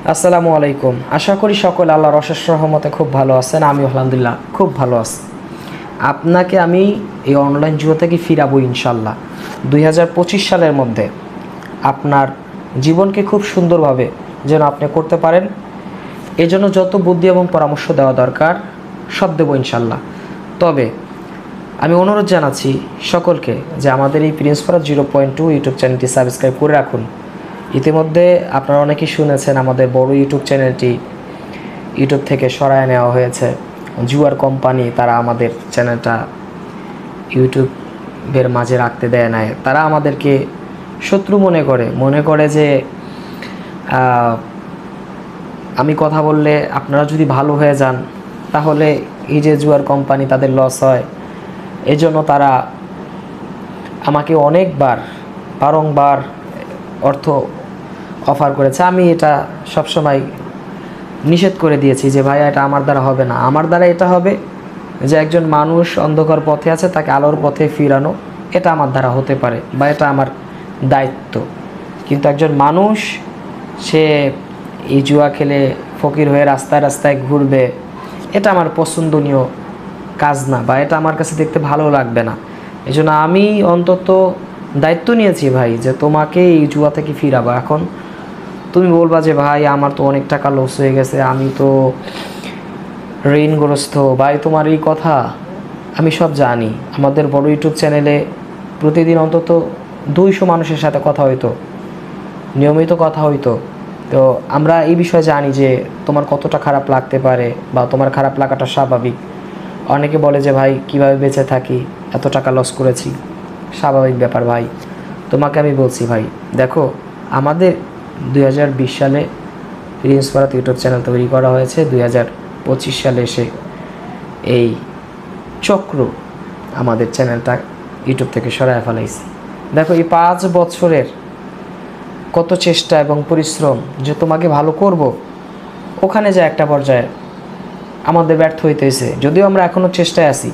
আসসালামু আলাইকুম। আশা করি সকলে আল্লাহর অশেষ রহমতে খুব ভালো আছেন। আমি আলহামদুলিল্লাহ খুব ভালো আছি। আপনাকে আমি এই অনলাইন জুয়া থেকে ফিরাবো ইনশাল্লাহ। 2025 সালের মধ্যে আপনার জীবনকে খুব সুন্দরভাবে যেন আপনি করতে পারেন, এজন্য যত বুদ্ধি এবং পরামর্শ দেওয়া দরকার সব দেবো ইনশাল্লাহ। তবে আমি অনুরোধ জানাচ্ছি সকলকে যে আমাদের এই প্রিন্স ফরাজ 0.2 ইউটিউব চ্যানেলটি সাবস্ক্রাইব করে রাখুন। ইতিমধ্যে আপনারা অনেকেই শুনেছেন আমাদের বড় ইউটিউব চ্যানেলটি ইউটিউব থেকে সরায় নেওয়া হয়েছে। জুয়ার কোম্পানি তারা আমাদের চ্যানেলটা ইউটিউবের মাঝে রাখতে দেয় নাই। তারা আমাদেরকে শত্রু মনে করে যে আমি কথা বললে আপনারা যদি ভালো হয়ে যান তাহলে এই যে জুয়ার কোম্পানি তাদের লস হয়, এজন্য তারা আমাকে অনেকবার বারংবার অর্থ অফার করেছে। আমি এটা সবসময় নিষেধ করে দিয়েছি যে ভাইয়া এটা আমার দ্বারা হবে না। আমার দ্বারা এটা হবে যে একজন মানুষ অন্ধকার পথে আছে তাকে আলোর পথে ফিরানো, এটা আমার দ্বারা হতে পারে বা এটা আমার দায়িত্ব। কিন্তু একজন মানুষ সে এই জুয়া খেলে ফকির হয়ে রাস্তায় রাস্তায় ঘুরবে, এটা আমার পছন্দনীয় কাজ না বা এটা আমার কাছে দেখতে ভালো লাগবে না। এই জন্য আমি অন্তত দায়িত্ব নিয়েছি ভাই যে তোমাকে এই জুয়া থেকে ফিরাবো। এখন তুমি বলবা যে ভাই আমার তো অনেক টাকা লস হয়ে গেছে, আমি তো ঋণগ্রস্ত। ভাই তোমার এই কথা আমি সব জানি। আমাদের বড় ইউটিউব চ্যানেলে প্রতিদিন অন্তত 200 মানুষের সাথে কথা হইতো, নিয়মিত কথা হইতো। তো আমরা এই বিষয়ে জানি যে তোমার কতটা খারাপ লাগতে পারে বা তোমার খারাপ লাগাটা স্বাভাবিক। অনেকে বলে যে ভাই কিভাবে বেঁচে থাকি, এত টাকা লস করেছি। স্বাভাবিক ব্যাপার ভাই। তোমাকে আমি বলছি ভাই, দেখো আমাদের 2020 সালে প্রিন্স ফরাজ ইউটিউব চ্যানেল তৈরি করা হয়েছে। 2025 সালে এসে এই চক্র আমাদের চ্যানেলটা ইউটিউব থেকে সরায় ফেলাইছে। দেখো এই 5 বছরের কত চেষ্টা এবং পরিশ্রম যে তোমাকে ভালো করব, ওখানে যে একটা পর্যায়ে আমাদের ব্যর্থ হইতেছে। যদিও আমরা এখনও চেষ্টায় আছি।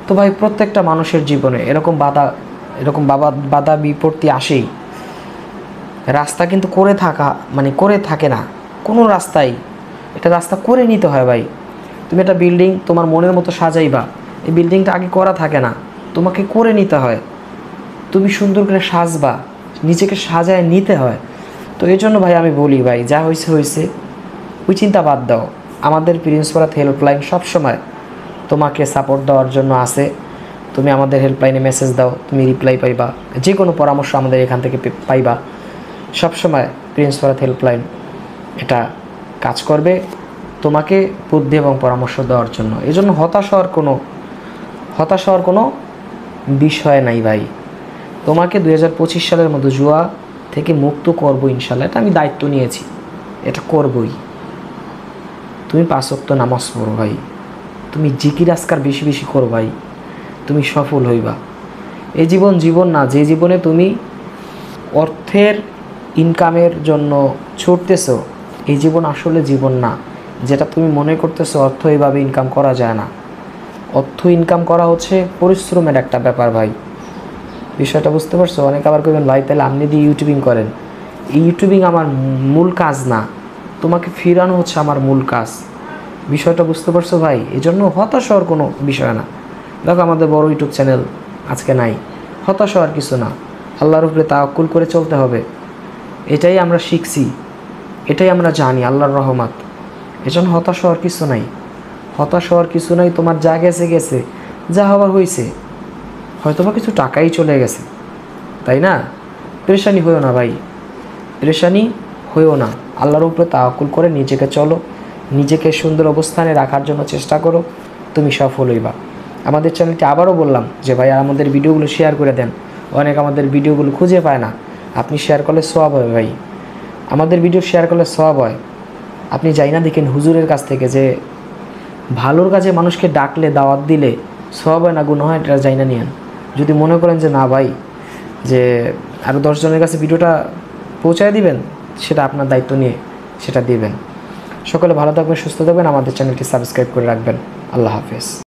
তো ভাই প্রত্যেকটা মানুষের জীবনে এরকম বাধা বিপত্তি আসেই। রাস্তা কিন্তু করে থাকে না কোনো রাস্তাই, এটা রাস্তা করে নিতে হয় ভাই। তুমি একটা বিল্ডিং তোমার মনের মতো সাজাইবা, এই বিল্ডিংটা আগে করা থাকে না, তোমাকে করে নিতে হয়। তুমি সুন্দর করে সাজবা, নিজেকে সাজায় নিতে হয়। তো এই জন্য ভাই আমি বলি ভাই, যা হয়েছে ওই চিন্তা বাদ দাও। আমাদের প্রিন্স ফরাজ হেল্পলাইন সবসময় তোমাকে সাপোর্ট দেওয়ার জন্য আছে। তুমি আমাদের হেল্পলাইনে মেসেজ দাও, তুমি রিপ্লাই পাইবা, যে কোনো পরামর্শ আমাদের এখান থেকে পাইবা। সবসময় প্রিন্স ফরাজ হেল্পলাইন এটা কাজ করবে তোমাকে বুদ্ধি এবং পরামর্শ দেওয়ার জন্য। এই জন্য হতাশ হওয়ার কোনো বিষয় নাই ভাই। তোমাকে 2025 সালের মধ্যে জুয়া থেকে মুক্ত করবো ইনশাল্লাহ, এটা আমি দায়িত্ব নিয়েছি, এটা করবই। তুমি 5 ওয়াক্ত নামাজ পড়ো ভাই, তুমি জিকির আজকার বেশি বেশি করো ভাই, তুমি সফল হইবা। এই জীবন না যে জীবনে তুমি অর্থের ইনকামের জন্য ছুটতেছো, এই জীবন আসলে জীবন না। যেটা তুমি মনে করতেছো অর্থ এইভাবে ইনকাম করা যায় না, অর্থ ইনকাম করা হচ্ছে পরিশ্রমের একটা ব্যাপার ভাই। বিষয়টা বুঝতে পারছো? অনেকে আবার কইবেন ভাই তাহলে আপনি দিয়ে ইউটিউবিং করেন। এই ইউটিউবিং আমার মূল কাজ না, তোমাকে ফিরানো হচ্ছে আমার মূল কাজ। বিষয়টা বুঝতে পারছো ভাই? এই জন্য হতাশ হওয়ার কোনো বিষয় না। দেখো আমাদের বড় ইউটিউব চ্যানেল আজকে নাই, হতাশ হওয়ার কিছু না। আল্লাহর উপরে তাওয়াক্কুল করে চলতে হবে, এটাই আমরা শিখছি, এটাই আমরা জানি আল্লাহর রহমত। এজন্য হতাশ হওয়ার কিছু নাই। তোমার যা গেছে, যা হওয়ার হয়েছে। হয়তো বা কিছু টাকাই চলে গেছে, তাই না? পেরেশানি হইও না ভাই, আল্লাহর উপরে তাওয়াক্কুল করে নিজেকে চলো, নিজেকে সুন্দর অবস্থানে রাখার জন্য চেষ্টা করো, তুমি সফল হইবা। আমাদের চ্যানেলটি আবারও বললাম যে ভাই আমাদের ভিডিওগুলো শেয়ার করে দেন। অনেক আমাদের ভিডিওগুলো খুঁজে পায় না, আপনি শেয়ার করলে সওয়াব হয় ভাই। আমাদের ভিডিও শেয়ার করলে সওয়াব হয়। আপনি যাই না দেখেন হুজুরের কাছ থেকে যে ভালোর কাজে মানুষকে ডাকলে দাওয়াত দিলে সওয়াব হয় না গুনাহ হয়, এটা যাই না নিয়েন। যদি মনে করেন যে না ভাই যে আরও 10 জনের কাছে ভিডিওটা পৌঁছায় দিবেন, সেটা আপনার দায়িত্ব নিয়ে সেটা দিবেন। সকলে ভালো থাকবেন, সুস্থ থাকবেন, আমাদের চ্যানেলটি সাবস্ক্রাইব করে রাখবেন। আল্লাহ হাফেজ।